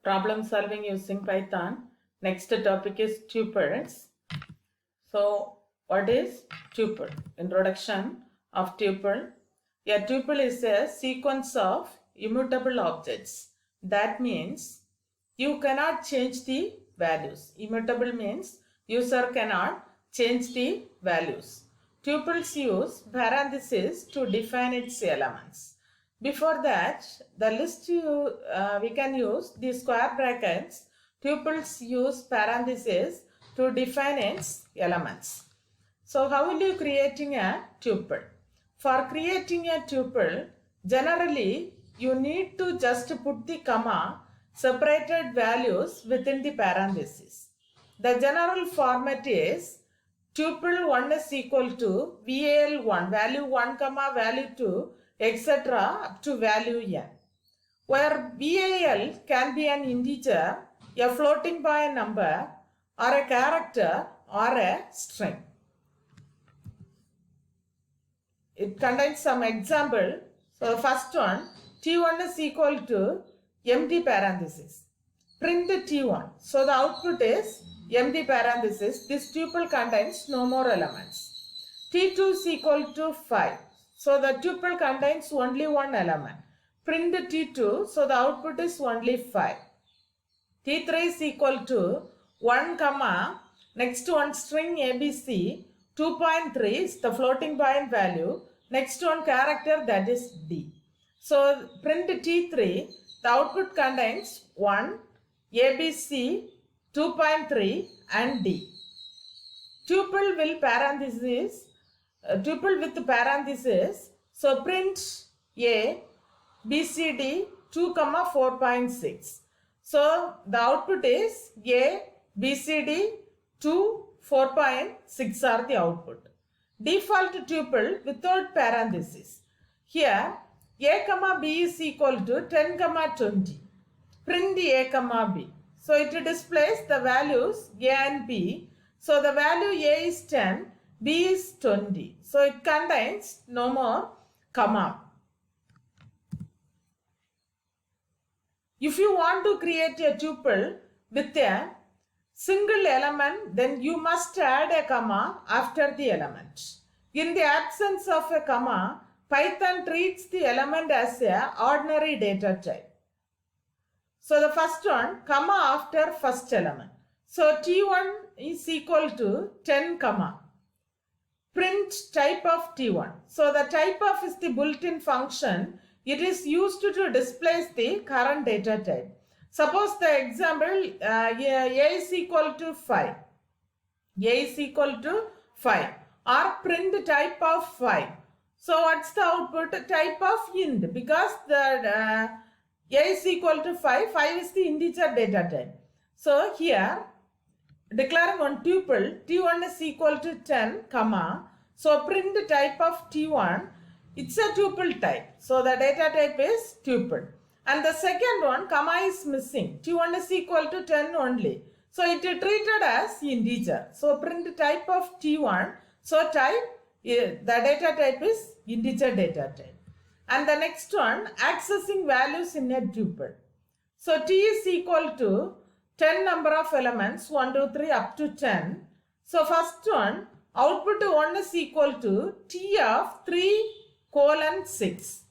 Problem solving using Python. Next topic is tuples. So what is tuple? Introduction of tuple. A tuple is a sequence of immutable objects. That means you cannot change the values. Immutable means user cannot change the values. Tuples use parentheses to define its elements. Before that, the list we can use the square brackets. Tuples use parentheses to define its elements. So how will you creating a tuple? For creating a tuple, generally you need to just put the comma separated values within the parentheses. The general format is tuple 1 is equal to val1, value 1 comma value 2, etc. up to value n, where val can be an integer, a floating point number, or a character, or a string. It contains some example. So the first one, t1 is equal to empty parenthesis. Print t1. So the output is empty parenthesis. This tuple contains no more elements. t2 is equal to 5. So the tuple contains only one element. Print t2. So the output is only 5. t3 is equal to 1 comma next one string abc. 2.3 is the floating point value. Next one character, that is D. So print T3, the output contains 1, ABC, 2.3 and D. Tuple will parenthesis, tuple with parenthesis. So print A, BCD 2, 4.6. So the output is A, BCD 2, 4.6 are the output. Default tuple without parenthesis. Here a comma b is equal to 10 comma 20. Print a comma b. So it displays the values a and b. So the value a is 10, b is 20. So it contains no more comma. If you want to create a tuple with a single element, then you must add a comma after the element. In the absence of a comma, Python treats the element as an ordinary data type. So the first one, comma after first element. So t1 is equal to 10 comma. Print type of t1. So the type of is the built-in function. It is used to displace the current data type. Suppose the example a is equal to 5. A is equal to 5 or print type of 5. So what's the output? Type of int, because the a is equal to 5. 5 is the integer data type. So here declaring one tuple, t1 is equal to 10 comma. So print type of t1. It's a tuple type. So the data type is tuple. And the second one, comma is missing. T1 is equal to 10 only. So it is treated as integer. So print type of T1. So type, the data type is integer data type. And the next one, accessing values in a tuple. So T is equal to 10 number of elements, 1, 2, 3 up to 10. So first one, output 1 is equal to T of 3 colon 6.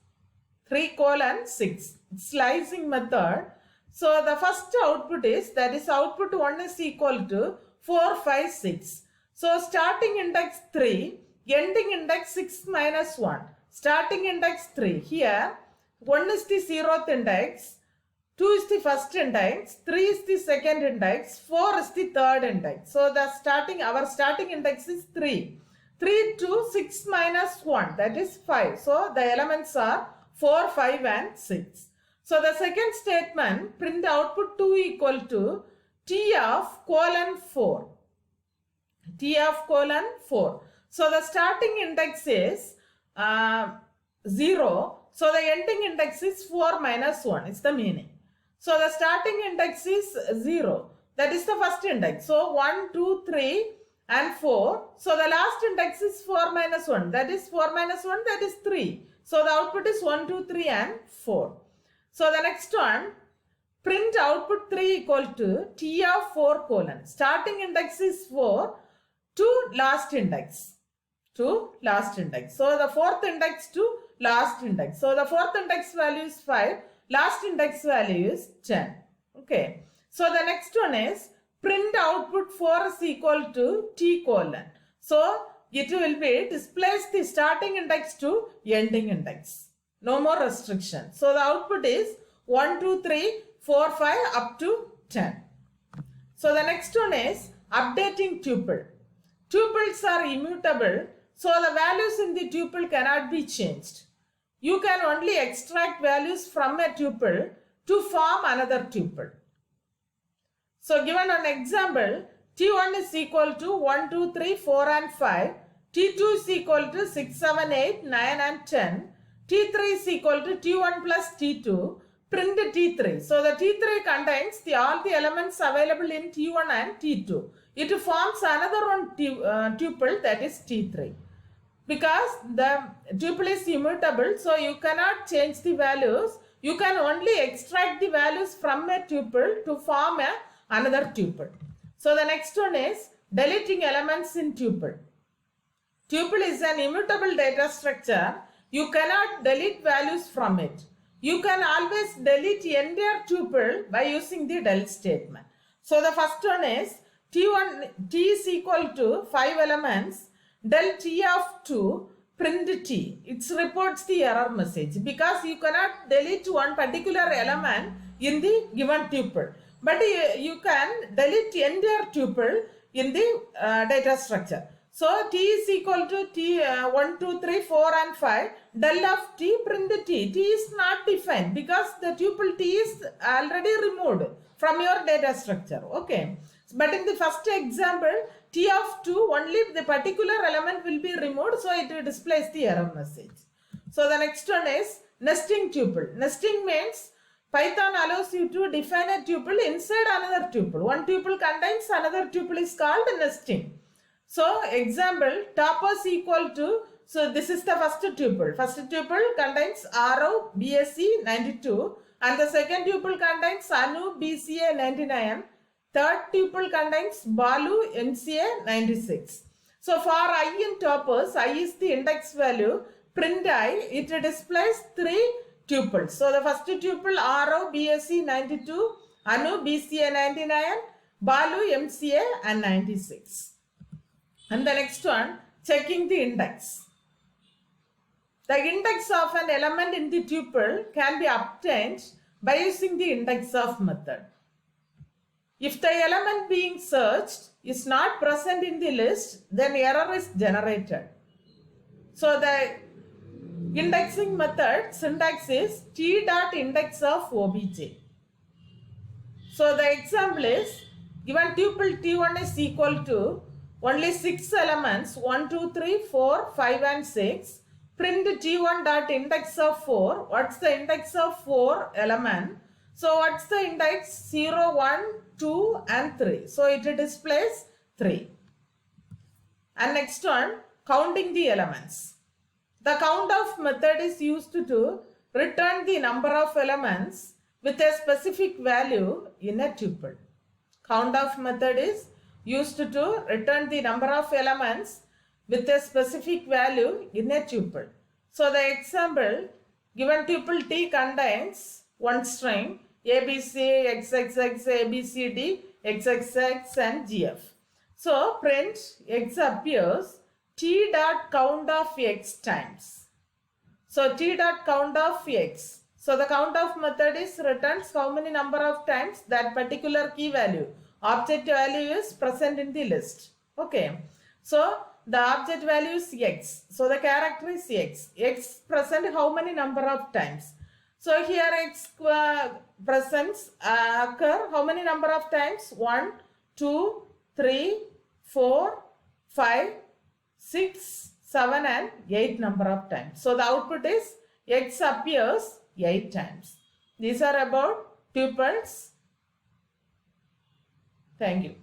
3 colon 6. Slicing method. So the first output is, that is output 1 is equal to 4, 5, 6. So starting index 3, ending index 6 minus 1. Starting index 3. Here 1 is the 0th index, 2 is the first index, 3 is the second index, 4 is the third index. So the our starting index is 3. 3 to 6 minus 1, that is 5. So the elements are 4, 5 and 6. So the second statement, print output 2 equal to T of colon 4. T of colon 4. So the starting index is 0. So the ending index is 4 minus 1 is the meaning. So the starting index is 0. That is the first index. So 1, 2, 3 and 4. So the last index is 4 minus 1. That is 4 minus 1, that is 3. So the output is 1, 2, 3 and 4. So the next one, print output 3 equal to T of 4 colon. Starting index is 4 to last index. To last index. So the fourth index to last index. So the fourth index value is 5. Last index value is 10. Okay. So the next one is print output 4 is equal to T colon. So it will be displace the starting index to ending index. No more restriction. So the output is 1, 2, 3, 4, 5 up to 10. So the next one is updating tuple. Tuples are immutable, so the values in the tuple cannot be changed. You can only extract values from a tuple to form another tuple. So given an example, T1 is equal to 1, 2, 3, 4 and 5. T2 is equal to 6, 7, 8, 9 and 10. T3 is equal to T1 plus T2. Print T3. So the T3 contains all the elements available in T1 and T2. It forms another one tuple, that is T3. Because the tuple is immutable, so you cannot change the values. You can only extract the values from a tuple to form another tuple. So the next one is deleting elements in tuple. Tuple is an immutable data structure. You cannot delete values from it. You can always delete entire tuple by using the del statement. So the first one is T1, T is equal to 5 elements, del T of 2, print T. It reports the error message because you cannot delete one particular element in the given tuple. But you can delete entire tuple in the data structure. So T is equal to T 1, 2, 3, 4 and 5. Del of T, print T. T is not defined because the tuple T is already removed from your data structure. Okay. But in the first example, T of 2, only the particular element will be removed. So it will displays the error message. So the next one is nesting tuple. Nesting means Python allows you to define a tuple inside another tuple. One tuple contains another tuple is called nesting. So example, topos equal to, so this is the first tuple. First tuple contains Rao BSc 92 and the second tuple contains Anu BCA 99. Third tuple contains Balu MCA 96. So for I in topos, I is the index value, print I, it displays 3 tuples. So the first tuple Rao BSc 92, Anu BCA 99, Balu MCA and 96. And the next one, checking the index. The index of an element in the tuple can be obtained by using the index of method. If the element being searched is not present in the list, then error is generated. So the indexing method syntax is t.index of obj. So the example is, given tuple T1 is equal to only 6 elements, 1, 2, 3, 4, 5 and 6. Print T1 dot index of 4. What's the index of 4 element? So what's the index? 0, 1, 2 and 3. So it displays 3. And next one, counting the elements. The count of method is used to return the number of elements with a specific value in a tuple. Count of method is used to return the number of elements with a specific value in a tuple. So the example, given tuple T contains one string ABC, XXX, ABCD, XXX and GF. So print X appears T dot count of X times. So T dot count of X. So the count of method is returns how many number of times that particular key value, object value is present in the list. Okay. So the object value is X. So the character is X. X present how many number of times. So here X presents occur how many number of times? 1, 2, 3, 4, 5, 6, 7 and 8 number of times. So the output is X appears 8 times. These are about tuples. Thank you.